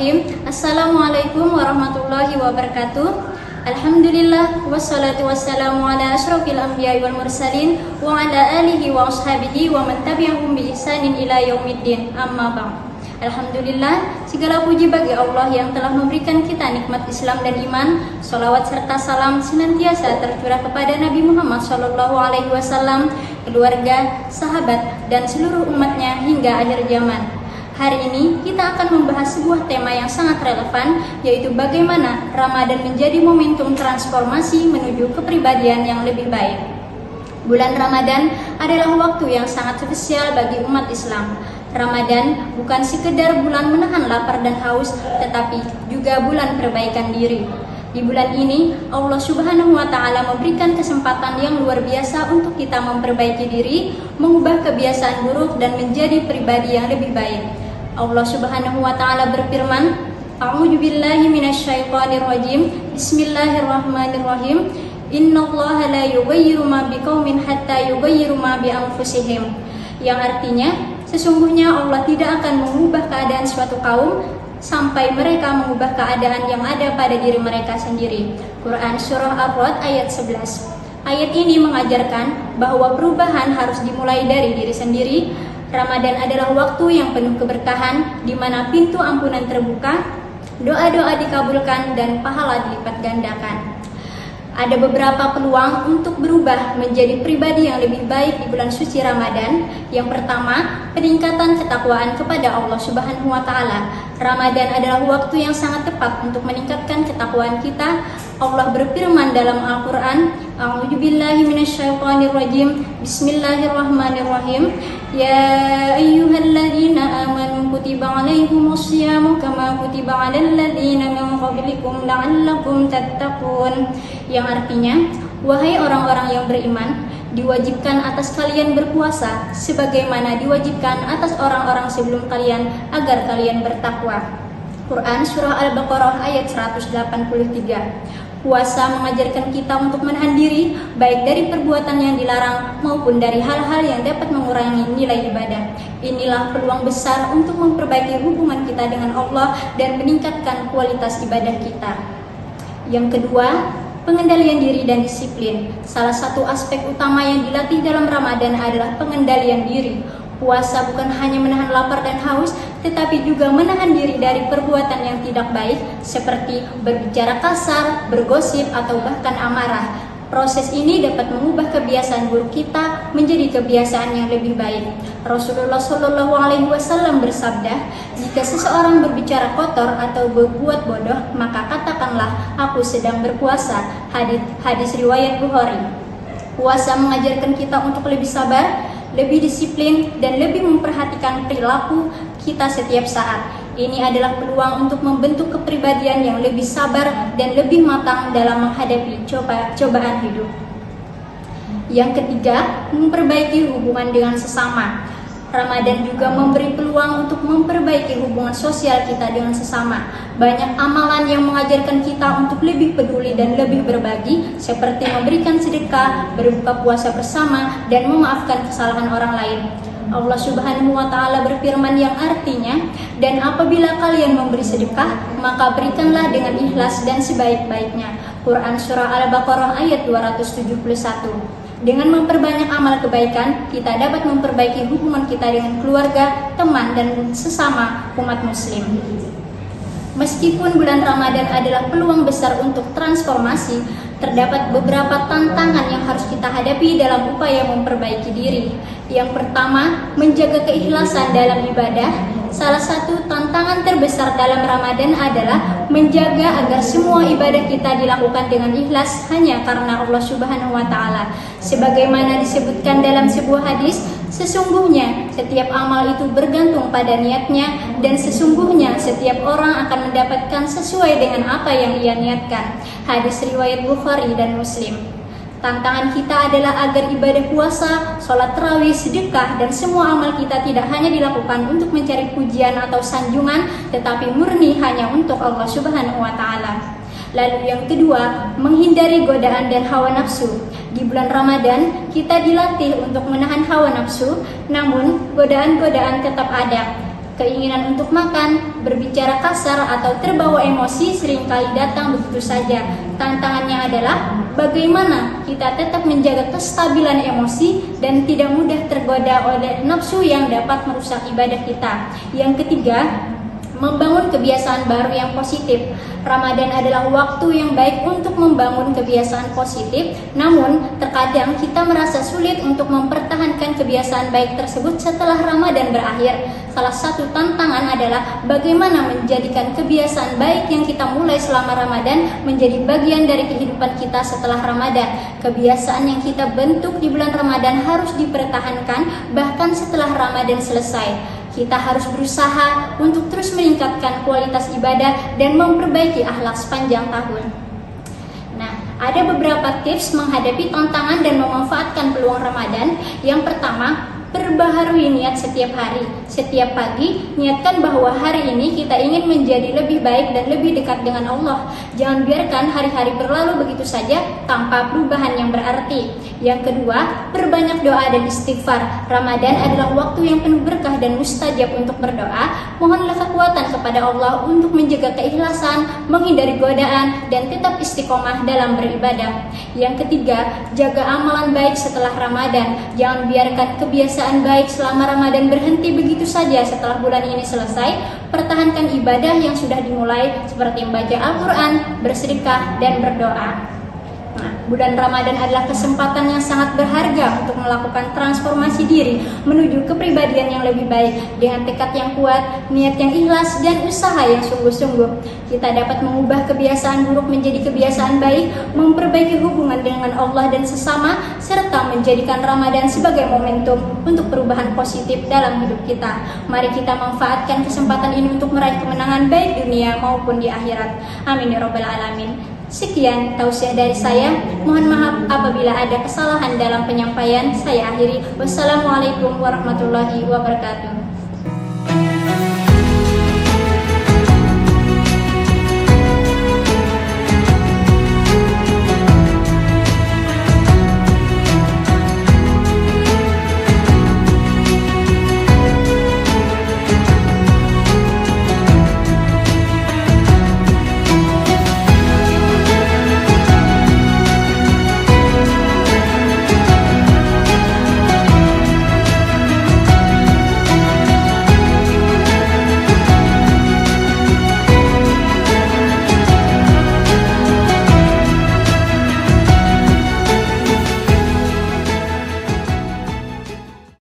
Bismillahirrahmanirrahim. Assalamualaikum warahmatullahi wabarakatuh. Alhamdulillah wassalatu wassalamu ala asyrafil anbiya'i wal mursalin wa ala alihi wa ashabihi wa man tabi'ahum bi ihsanin ila yaumiddin. Amma ba'd. Alhamdulillah, segala puji bagi Allah yang telah memberikan kita nikmat Islam dan iman. Salawat serta salam senantiasa tercurah kepada Nabi Muhammad SAW, keluarga, sahabat, dan seluruh umatnya hingga akhir zaman. Hari ini kita akan membahas sebuah tema yang sangat relevan, yaitu bagaimana Ramadan menjadi momentum transformasi menuju kepribadian yang lebih baik. Bulan Ramadan adalah waktu yang sangat spesial bagi umat Islam. Ramadan bukan sekedar bulan menahan lapar dan haus, tetapi juga bulan perbaikan diri. Di bulan ini, Allah Subhanahu wa Ta'ala memberikan kesempatan yang luar biasa untuk kita memperbaiki diri, mengubah kebiasaan buruk, dan menjadi pribadi yang lebih baik. Allah Subhanahu wa Ta'ala berfirman, A'udzu billahi minasyaitonir rajim. Bismillahirrahmanirrahim. Innallaha la yughayyiru ma biqaumin hatta yughayyiru ma bi anfusihim. Yang artinya, sesungguhnya Allah tidak akan mengubah keadaan suatu kaum sampai mereka mengubah keadaan yang ada pada diri mereka sendiri. Quran Surah Ar-Ra'd ayat 11. Ayat ini mengajarkan bahwa perubahan harus dimulai dari diri sendiri. Ramadan adalah waktu yang penuh keberkahan, di mana pintu ampunan terbuka, doa-doa dikabulkan, dan pahala dilipat gandakan. Ada beberapa peluang untuk berubah menjadi pribadi yang lebih baik di bulan suci Ramadan. Yang pertama, peningkatan ketakwaan kepada Allah Subhanahu wa Ta'ala. Ramadan adalah waktu yang sangat tepat untuk meningkatkan ketakwaan kita. Allah berfirman dalam Al-Qur'an, A'udzu billahi minasyaitonir rajim. Bismillahirrahmanirrahim. Ya ayyuhalladzina amanu kutiba 'alaikumus syamu kama kutiba 'alal ladzina min qablikum la'allakum tattaqun. Yang artinya, wahai orang-orang yang beriman, diwajibkan atas kalian berpuasa sebagaimana diwajibkan atas orang-orang sebelum kalian agar kalian bertakwa. Quran Surah Al-Baqarah ayat 183. Puasa mengajarkan kita untuk menahan diri, baik dari perbuatan yang dilarang maupun dari hal-hal yang dapat mengurangi nilai ibadah. Inilah peluang besar untuk memperbaiki hubungan kita dengan Allah dan meningkatkan kualitas ibadah kita. Yang kedua, pengendalian diri dan disiplin. Salah satu aspek utama yang dilatih dalam Ramadan adalah pengendalian diri. Puasa bukan hanya menahan lapar dan haus, tetapi juga menahan diri dari perbuatan yang tidak baik, seperti berbicara kasar, bergosip, atau bahkan amarah. Proses ini dapat mengubah kebiasaan buruk kita menjadi kebiasaan yang lebih baik. Rasulullah SAW bersabda, jika seseorang berbicara kotor atau berbuat bodoh, maka katakanlah, aku sedang berpuasa. Hadis riwayat Bukhari. Puasa mengajarkan kita untuk lebih sabar, lebih disiplin, dan lebih memperhatikan perilaku kita setiap saat. Ini adalah peluang untuk membentuk kepribadian yang lebih sabar dan lebih matang dalam menghadapi cobaan hidup. Yang ketiga, memperbaiki hubungan dengan sesama. Ramadan juga memberi peluang untuk memperbaiki hubungan sosial kita dengan sesama. Banyak amalan yang mengajarkan kita untuk lebih peduli dan lebih berbagi, seperti memberikan sedekah, berbuka puasa bersama, dan memaafkan kesalahan orang lain. Allah Subhanahu wa Ta'ala berfirman yang artinya, dan apabila kalian memberi sedekah, maka berikanlah dengan ikhlas dan sebaik-baiknya. Quran Surah Al-Baqarah ayat 271. Dengan memperbanyak amal kebaikan, kita dapat memperbaiki hubungan kita dengan keluarga, teman, dan sesama umat muslim. Meskipun bulan Ramadan adalah peluang besar untuk transformasi, terdapat beberapa tantangan yang harus kita hadapi dalam upaya memperbaiki diri. Yang pertama, menjaga keikhlasan dalam ibadah. Salah satu tantangan terbesar dalam Ramadan adalah menjaga agar semua ibadah kita dilakukan dengan ikhlas hanya karena Allah Subhanahu wa Ta'ala. Sebagaimana disebutkan dalam sebuah hadis, sesungguhnya setiap amal itu bergantung pada niatnya, dan sesungguhnya setiap orang akan mendapatkan sesuai dengan apa yang ia niatkan. Hadis riwayat Bukhari dan Muslim. Tantangan kita adalah agar ibadah puasa, sholat tarawih, sedekah, dan semua amal kita tidak hanya dilakukan untuk mencari pujian atau sanjungan, tetapi murni hanya untuk Allah Subhanahu wa Ta'ala. Lalu yang kedua, menghindari godaan dan hawa nafsu. Di bulan Ramadan, kita dilatih untuk menahan hawa nafsu, namun godaan-godaan tetap ada. Keinginan untuk makan, berbicara kasar, atau terbawa emosi seringkali datang begitu saja. Tantangannya adalah bagaimana kita tetap menjaga kestabilan emosi dan tidak mudah tergoda oleh nafsu yang dapat merusak ibadah kita. Yang ketiga, membangun kebiasaan baru yang positif. Ramadan adalah waktu yang baik untuk membangun kebiasaan positif, namun terkadang kita merasa sulit untuk mempertahankan kebiasaan baik tersebut setelah Ramadan berakhir. Salah satu tantangan adalah bagaimana menjadikan kebiasaan baik yang kita mulai selama Ramadan menjadi bagian dari kehidupan kita setelah Ramadan. Kebiasaan yang kita bentuk di bulan Ramadan harus dipertahankan bahkan setelah Ramadan selesai. Kita harus berusaha untuk terus meningkatkan kualitas ibadah dan memperbaiki akhlak sepanjang tahun. Nah, ada beberapa tips menghadapi tantangan dan memanfaatkan peluang Ramadan. Yang pertama, perbaharui niat setiap hari. Setiap pagi, niatkan bahwa hari ini kita ingin menjadi lebih baik dan lebih dekat dengan Allah. Jangan biarkan hari-hari berlalu begitu saja tanpa perubahan yang berarti. Yang kedua, perbanyak doa dan istighfar. Ramadan adalah waktu yang penuh berkah dan mustajab untuk berdoa. Mohonlah kekuatan kepada Allah untuk menjaga keikhlasan, menghindari godaan, dan tetap istiqomah dalam beribadah. Yang ketiga, jaga amalan baik setelah Ramadan. Jangan biarkan kebiasaan baik selama Ramadan berhenti begitu saja setelah bulan ini selesai. Pertahankan ibadah yang sudah dimulai seperti membaca Al-Quran, bersedekah, dan berdoa. Nah, bulan Ramadan adalah kesempatan yang sangat berharga untuk melakukan transformasi diri menuju kepribadian yang lebih baik. Dengan tekad yang kuat, niat yang ikhlas, dan usaha yang sungguh-sungguh, kita dapat mengubah kebiasaan buruk menjadi kebiasaan baik, memperbaiki hubungan dengan Allah dan sesama, serta menjadikan Ramadan sebagai momentum untuk perubahan positif dalam hidup kita. Mari kita manfaatkan kesempatan ini untuk meraih kemenangan baik dunia maupun di akhirat. Amin ya rabbal alamin. Sekian tausiah dari saya. Mohon maaf apabila ada kesalahan dalam penyampaian. Saya akhiri. Wassalamualaikum warahmatullahi wabarakatuh.